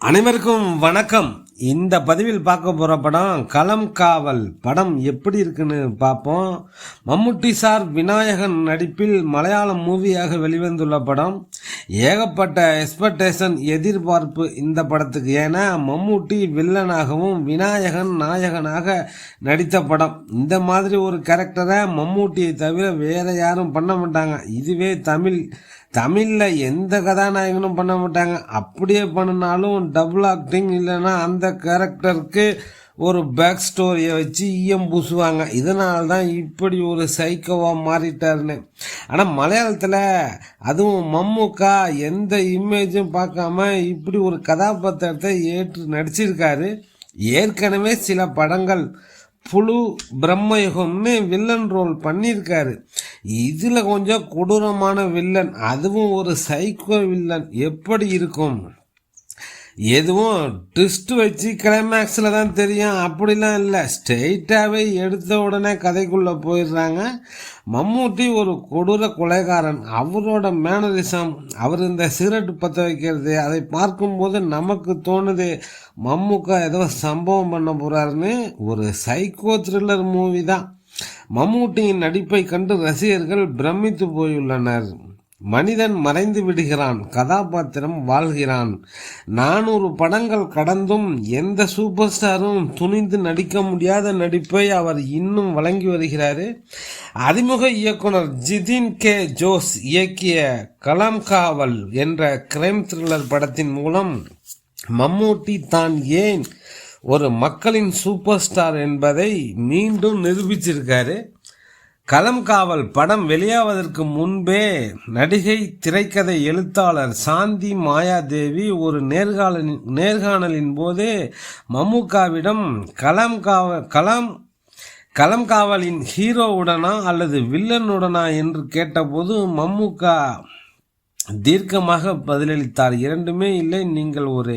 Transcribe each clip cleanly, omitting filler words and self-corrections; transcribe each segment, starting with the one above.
அனைவருக்கும் வணக்கம். இந்த பதிவில் பார்க்க போகிற படம் களம் காவல். படம் எப்படி இருக்குன்னு பார்ப்போம். மம்முட்டி சார் விநாயகன் நடிப்பில் மலையாளம் மூவியாக வெளிவந்துள்ள படம். ஏகப்பட்ட எக்ஸ்பெக்டேஷன், எதிர்பார்ப்பு இந்த படத்துக்கு. ஏன்னா மம்முட்டி வில்லனாகவும் விநாயகன் நாயகனாக நடித்த படம். இந்த மாதிரி ஒரு கேரக்டரை மம்முட்டியை தவிர வேற யாரும் பண்ண மாட்டாங்க. இதுவே தமிழில் எந்த கதாநாயகனும் பண்ண மாட்டாங்க. அப்படியே பண்ணினாலும் டபுள் ஆக்டிங் இல்லைன்னா அந்த கேரக்டருக்கு ஒரு பேக் ஸ்டோரியை வச்சு ஈயம் பூசுவாங்க. இதனால தான் இப்படி ஒரு சைக்கோவாக மாறிட்டாருன்னு. ஆனால் மலையாளத்தில் அதுவும் மம்முக்கா எந்த இமேஜும் பார்க்காம இப்படி ஒரு கதாபாத்திரத்தை ஏற்று நடிச்சிருக்காரு. ஏற்கனவே சில படங்கள் புழு பிரம்மயுகம்னு வில்லன் ரோல் பண்ணியிருக்காரு. இதில் கொஞ்சம் கொடூரமான வில்லன், அதுவும் ஒரு சைக்கோ வில்லன். எப்படி இருக்கும்? எதுவும் ட்விஸ்ட் வச்சு கிளைமேக்ஸில் தான் தெரியும் அப்படிலாம் இல்லை. ஸ்ட்ரெயிட்டாகவே எடுத்த உடனே கதைக்குள்ளே போயிடுறாங்க. மம்முட்டி ஒரு கொடூர கொலைகாரன். அவரோட மேனரிசம், அவர் இந்த சிகரெட் பற்ற வைக்கிறது, அதை பார்க்கும்போது நமக்கு தோணுது மம்முக்கா ஏதோ சம்பவம் பண்ண போகிறாருன்னு. ஒரு சைக்கோ த்ரில்லர் மூவி தான். மம்முட்டியின் நடிப்பை கண்டு ரசிகர்கள் பிரமித்து போயுள்ளனர். மனிதன் மறைந்து விடுகிறான், கதாபாத்திரம் வாழ்கிறான். 400 படங்கள் கடந்தும் எந்த சூப்பர் ஸ்டாரும் துணிந்து நடிக்க முடியாத நடிப்பை அவர் இன்னும் வழங்கி வருகிறார். அறிமுக இயக்குனர் ஜிதின் கே ஜோஸ் இயக்கிய களம் காவல் என்ற கிரைம் த்ரில்லர் படத்தின் மூலம் மம்முட்டி தான் ஏன் ஒரு மக்களின் சூப்பர் ஸ்டார் என்பதை மீண்டும் நிரூபிச்சிருக்காரு. களம் காவல் படம் வெளியாவதற்கு முன்பே நடிகை, திரைக்கதை, எழுத்தாளர் சாந்தி மாயாதேவி ஒரு நேர்காணலின் போது மம்முக்காவிடம் களம் காவலின் ஹீரோவுடனா அல்லது வில்லனுடனா என்று கேட்டபோது மம்முக்கா தீர்க்கமாக பதிலளித்தார். இரண்டுமே இல்லை, நீங்கள் ஒரு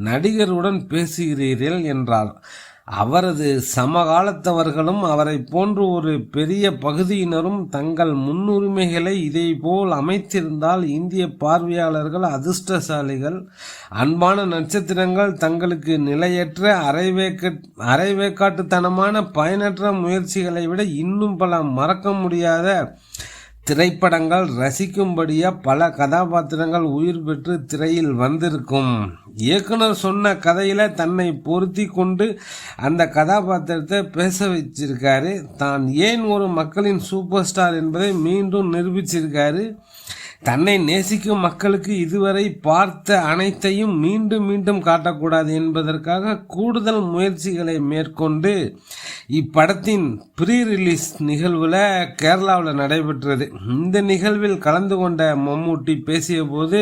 நடிகருடன் பேசுகிறீர்கள் என்றார். அவரது சமகாலத்தவர்களும் அவரை போன்று ஒரு பெரிய பகுதியினரும் தங்கள் முன்னுரிமைகளை இதேபோல் அமைத்திருந்தால் இந்திய பார்வையாளர்கள் அதிர்ஷ்டசாலிகள். அன்பான நட்சத்திரங்கள் தங்களுக்கு நிலையற்ற அரைவேக்காட்டுத்தனமான பயனற்ற முயற்சிகளை விட இன்னும் பல மறக்க முடியாத திரைப்படங்கள், ரசிக்கும்படியாக பல கதாபாத்திரங்கள் உயிர் பெற்று திரையில் வந்திருக்கும். இயக்குனர் சொன்ன கதையில் தன்னை பொருத்தி கொண்டு அந்த கதாபாத்திரத்தை பேச வச்சிருக்காரு. தான் ஏன் ஒரு மக்களின் சூப்பர் ஸ்டார் என்பதை மீண்டும் நிரூபிச்சிருக்காரு. தன்னை நேசிக்கும் மக்களுக்கு இதுவரை பார்த்த அனைத்தையும் மீண்டும் மீண்டும் காட்டக்கூடாது என்பதற்காக கூடுதல் முயற்சிகளை மேற்கொண்டு இப்படத்தின் ப்ரீ ரிலீஸ் நிகழ்வில் கேரளாவில் நடைபெற்றது. இந்த நிகழ்வில் கலந்து கொண்ட மம்முட்டி பேசிய போது,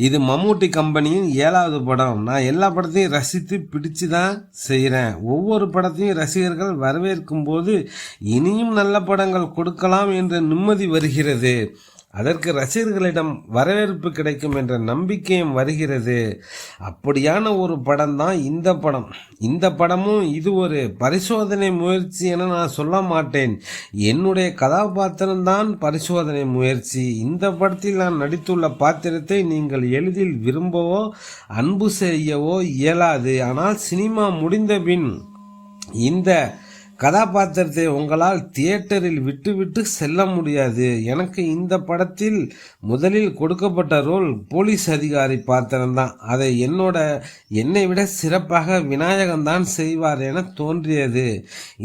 இது மம்முட்டி கம்பெனியின் 7வது படம். நான் எல்லா படத்தையும் ரசித்து பிடிச்சு தான் செய்கிறேன். ஒவ்வொரு படத்தையும் ரசிகர்கள் வரவேற்கும் போது இனியும் நல்ல படங்கள் கொடுக்கலாம் என்ற நிம்மதி வருகிறது. அதற்கு ரசிகர்களிடம் வரவேற்பு கிடைக்கும் என்ற நம்பிக்கையும் வருகிறது. அப்படியான ஒரு படம் தான் இந்த படம். இந்த படமும் இது ஒரு பரிசோதனை முயற்சி என நான் சொல்ல மாட்டேன். என்னுடைய கதாபாத்திரம்தான் பரிசோதனை முயற்சி. இந்த படத்தில் நான் நடித்துள்ள பாத்திரத்தை நீங்கள் எளிதில் விரும்பவோ அன்பு செய்யவோ இயலாது. ஆனால் சினிமா முடிந்த பின் இந்த கதாபாத்திரத்தை உங்களால் தியேட்டரில் விட்டுவிட்டு செல்ல முடியாது. எனக்கு இந்த படத்தில் முதலில் கொடுக்கப்பட்ட ரோல் போலீஸ் அதிகாரி பாத்திரம்தான். அதை என்னை விட சிறப்பாக விநாயகன் தான் செய்வார் என தோன்றியது.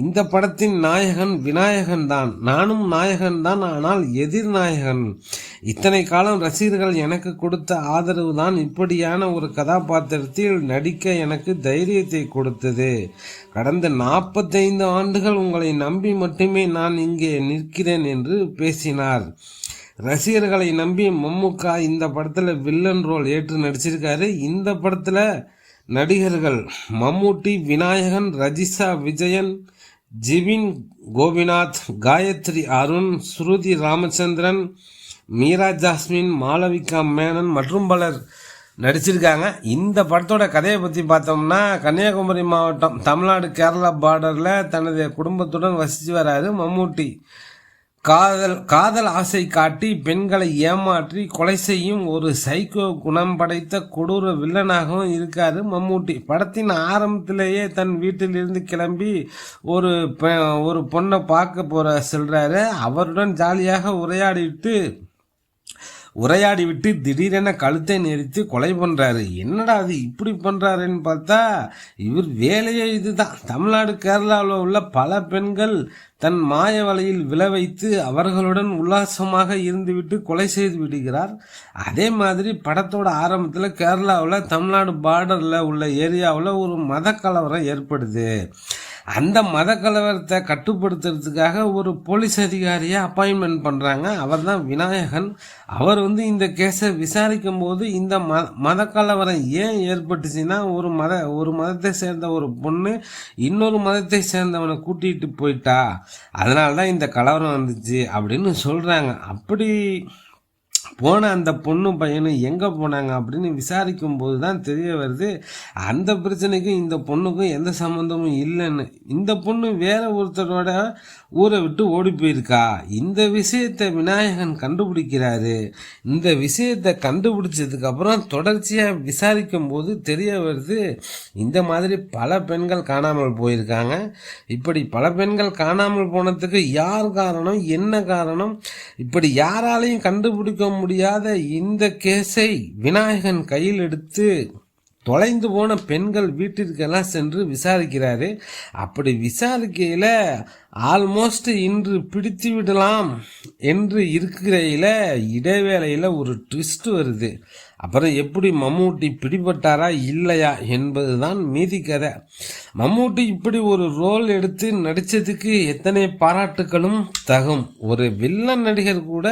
இந்த படத்தின் நாயகன் விநாயகன் தான், நானும் நாயகன் தான், ஆனால் எதிர் நாயகன். இத்தனை காலம் ரசிகர்கள் எனக்கு கொடுத்த ஆதரவு தான் இப்படியான ஒரு கதாபாத்திரத்தில் நடிக்க எனக்கு தைரியத்தை கொடுத்தது. கடந்த 45 ஆண்டுகள் உங்களை நம்பி மட்டுமே நான் இங்கே நிற்கிறேன் என்று பேசினார். ரசிகர்களை நம்பி மம்முக்கா இந்த படத்தில் வில்லன் ரோல் ஏற்று நடிச்சிருக்காரு. இந்த படத்தில் நடிகர்கள் மம்முட்டி, விநாயகன், ரஜிஷா விஜயன், ஜிவின் கோபிநாத், காயத்ரி அருண், ஸ்ருதி ராமச்சந்திரன், மீரா ஜாஸ்மின், மாளவிகா மேனன் மற்றும் பலர் நடிச்சிருக்காங்க. இந்த படத்தோட கதையை பற்றி பார்த்தோம்னா, கன்னியாகுமரி மாவட்டம் தமிழ்நாடு கேரளா பார்டரில் தனது குடும்பத்துடன் வசித்து வராரு மம்முட்டி. காதல் ஆசை காட்டி பெண்களை ஏமாற்றி கொலை செய்யும் ஒரு சைக்கோ குணம் படைத்த கொடூர வில்லனாகவும் இருக்காரு மம்மூட்டி. படத்தின் ஆரம்பத்திலேயே தன் வீட்டிலிருந்து கிளம்பி ஒரு பொண்ணை பார்க்க செல்றாரு. அவருடன் ஜாலியாக உரையாடிவிட்டு திடீரென கழுத்தை நெரித்து கொலை பண்றாரு. என்னடா அது இப்படி பண்றாருன்னு பார்த்தா இவர் வேலையே இதுதான். தமிழ்நாடு கேரளாவில் உள்ள பல பெண்கள் தன் மாய வலையில் வைத்து அவர்களுடன் உல்லாசமாக இருந்துவிட்டு கொலை செய்து விடுகிறார். அதே மாதிரி படத்தோட ஆரம்பத்தில் கேரளாவில் தமிழ்நாடு பார்டரில் உள்ள ஏரியாவில் ஒரு மத கலவரம் ஏற்படுது. அந்த மத கலவரத்தை கட்டுப்படுத்துறதுக்காக ஒரு போலீஸ் அதிகாரியை அப்பாயின்மெண்ட் பண்ணுறாங்க. அவர் தான் விநாயகன். அவர் இந்த கேஸை விசாரிக்கும் போது இந்த மத கலவரம் ஏன் ஏற்பட்டுச்சுன்னா ஒரு மதத்தை சேர்ந்த ஒரு பொண்ணு இன்னொரு மதத்தை சேர்ந்தவனை கூட்டிகிட்டு போயிட்டா, அதனால தான் இந்த கலவரம் வந்துச்சு அப்படின்னு சொல்கிறாங்க. அப்படி போன அந்த பொண்ணு பையனும் எங்கே போனாங்க அப்படின்னு விசாரிக்கும் போது தான் தெரிய வருது அந்த பிரச்சனைக்கும் இந்த பொண்ணுக்கும் எந்த சம்மந்தமும் இல்லைன்னு. இந்த பொண்ணு வேற ஒருத்தரோட ஊரை விட்டு ஓடி போயிருக்கா. இந்த விஷயத்தை விநாயகன் கண்டுபிடிக்கிறாரு. இந்த விஷயத்தை கண்டுபிடிச்சதுக்கு அப்புறம் தொடர்ச்சியாக விசாரிக்கும் போது தெரிய வருது இந்த மாதிரி பல பெண்கள் காணாமல் போயிருக்காங்க. இப்படி பல பெண்கள் காணாமல் போனதுக்கு யார் காரணம், என்ன காரணம், இப்படி யாராலையும் கண்டுபிடிக்க முடியாத இந்த கேஸை விநாயகன் கையில் எடுத்து தொலைந்து போன பெண்கள் வீட்டிற்கெல்லாம் சென்று விசாரிக்கிறாரு. அப்படி விசாரிக்கையில் ஆல்மோஸ்ட் இன்று பிடித்து விடலாம் என்று இருக்கிறையில இடைவேளையில் ஒரு ட்விஸ்ட் வருது. அப்புறம் எப்படி மம்மூட்டி பிடிபட்டாரா இல்லையா என்பதுதான் மீதி கதை. மம்மூட்டி இப்படி ஒரு ரோல் எடுத்து நடித்ததுக்கு எத்தனை பாராட்டுகளும் தகும். ஒரு வில்லன் நடிகர் கூட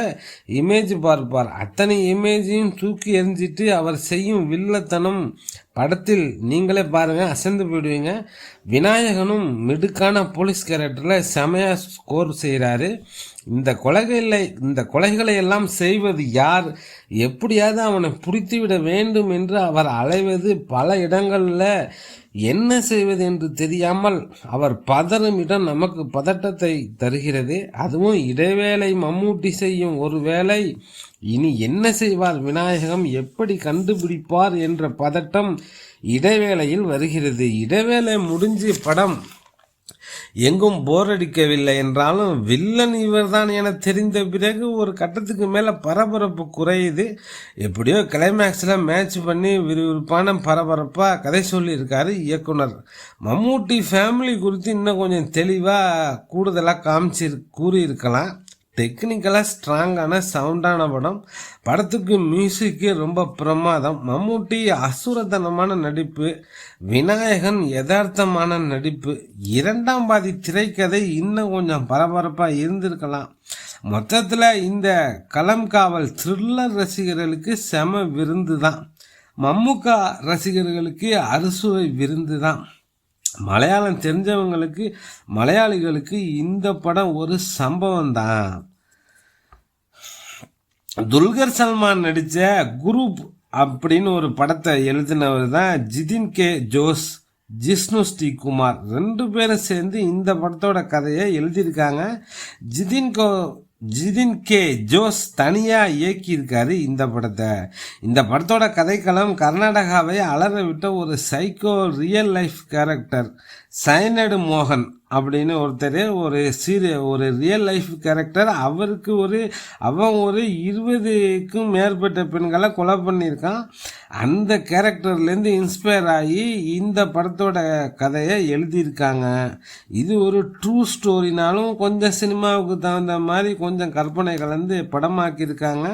இமேஜ் பார்ப்பார். அத்தனை இமேஜையும் தூக்கி எறிஞ்சிட்டு அவர் செய்யும் வில்லத்தனம் படத்தில் நீங்களே பாருங்க, அசந்து போயிடுவீங்க. விநாயகனும் மிடுக்கான போலீஸ் கேரக்டரில் செமையா ஸ்கோர் செய்கிறாரு. இந்த கொலைகளை எல்லாம் செய்வது யார், எப்படியாவது அவனை பிடித்துவிட வேண்டும் என்று அவர் அலைவது பல இடங்களில் என்ன செய்வது என்று தெரியாமல் அவர் பதறும் இடம் நமக்கு பதட்டத்தை தருகிறது. அதுவும் இடைவேளை மம்மூட்டி செய்யும் ஒரு வேளை இனி என்ன செய்வார் விநாயகம், எப்படி கண்டுபிடிப்பார் என்ற பதட்டம் இடைவேளையில் வருகிறது. இடைவேளை முடிஞ்சு படம் எங்கும் போர் அடிக்கவில்லை என்றாலும் வில்லன் இவர் தான் என தெரிந்த பிறகு ஒரு கட்டத்துக்கு மேலே பரபரப்பு குறையுது. எப்படியோ கிளைமேக்ஸில் மேட்ச் பண்ணி விறுவிறுப்பான பரபரப்பாக கதை சொல்லியிருக்காரு இயக்குனர். மம்மூட்டி ஃபேமிலி குறித்து இன்னும் கொஞ்சம் தெளிவாக கூடுதலாக கூறியிருக்கலாம். டெக்னிக்கலாக ஸ்ட்ராங்கான சவுண்டான படத்துக்கு மியூசிக்கு ரொம்ப பிரமாதம். மம்மூட்டி அசுரத்தனமான நடிப்பு, விநாயகன் யதார்த்தமான நடிப்பு. இரண்டாம் பாதி திரைக்கதை இன்னும் கொஞ்சம் பரபரப்பாக இருந்திருக்கலாம். மொத்தத்தில் இந்த களம் காவல் த்ரில்லர் ரசிகர்களுக்கு செம விருந்து தான். மம்முக்கா ரசிகர்களுக்கு அறுசுவை விருந்து தான். மலையாளம் தெரிஞ்சவங்களுக்கு, மலையாளிகளுக்கு இந்த படம் ஒரு சம்பவம் தான். துல்கர் சல்மான் நடித்த குரூப் அப்படின்னு ஒரு படத்தை எழுதினவர் தான் ஜிதின் கே ஜோஸ், ஜிஷ்ணு ஸ்ரீகுமார். 2 பேரும் சேர்ந்து இந்த படத்தோட கதையை எழுதியிருக்காங்க. ஜிதின் கே ஜோஸ் தனியாக இயக்கியிருக்காரு இந்த படத்தை. இந்த படத்தோட கதைக்களம் கர்நாடகாவை அலற விட்ட ஒரு psycho real life character signed மோகன் அப்படின்னு ஒருத்தர், ஒரு ரியல் லைஃப் கேரக்டர். அவன் ஒரு 20க்கும் மேற்பட்ட பெண்களை கொலை பண்ணியிருக்கான். அந்த கேரக்டர்லேருந்து இன்ஸ்பயர் ஆகி இந்த படத்தோட கதையை எழுதியிருக்காங்க. இது ஒரு ட்ரூ ஸ்டோரினாலும் கொஞ்சம் சினிமாவுக்கு தகுந்த மாதிரி கொஞ்சம் கற்பனை கலந்து படமாக்கியிருக்காங்க.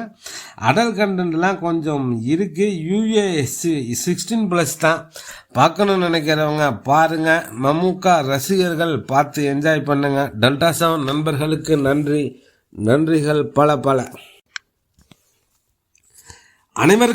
அடல் கண்டென்ட்லாம் கொஞ்சம் இருக்குது. UA 16+ தான். பார்க்கணும்னு நினைக்கிறவங்க பாருங்க. மம்முக்கா ரசிகர்கள் பார்த்து என்ஜாய் பண்ணுங்க. டெல்டா சவுண்ட் நண்பர்களுக்கு நன்றிகள் பல. அனைவருக்கும்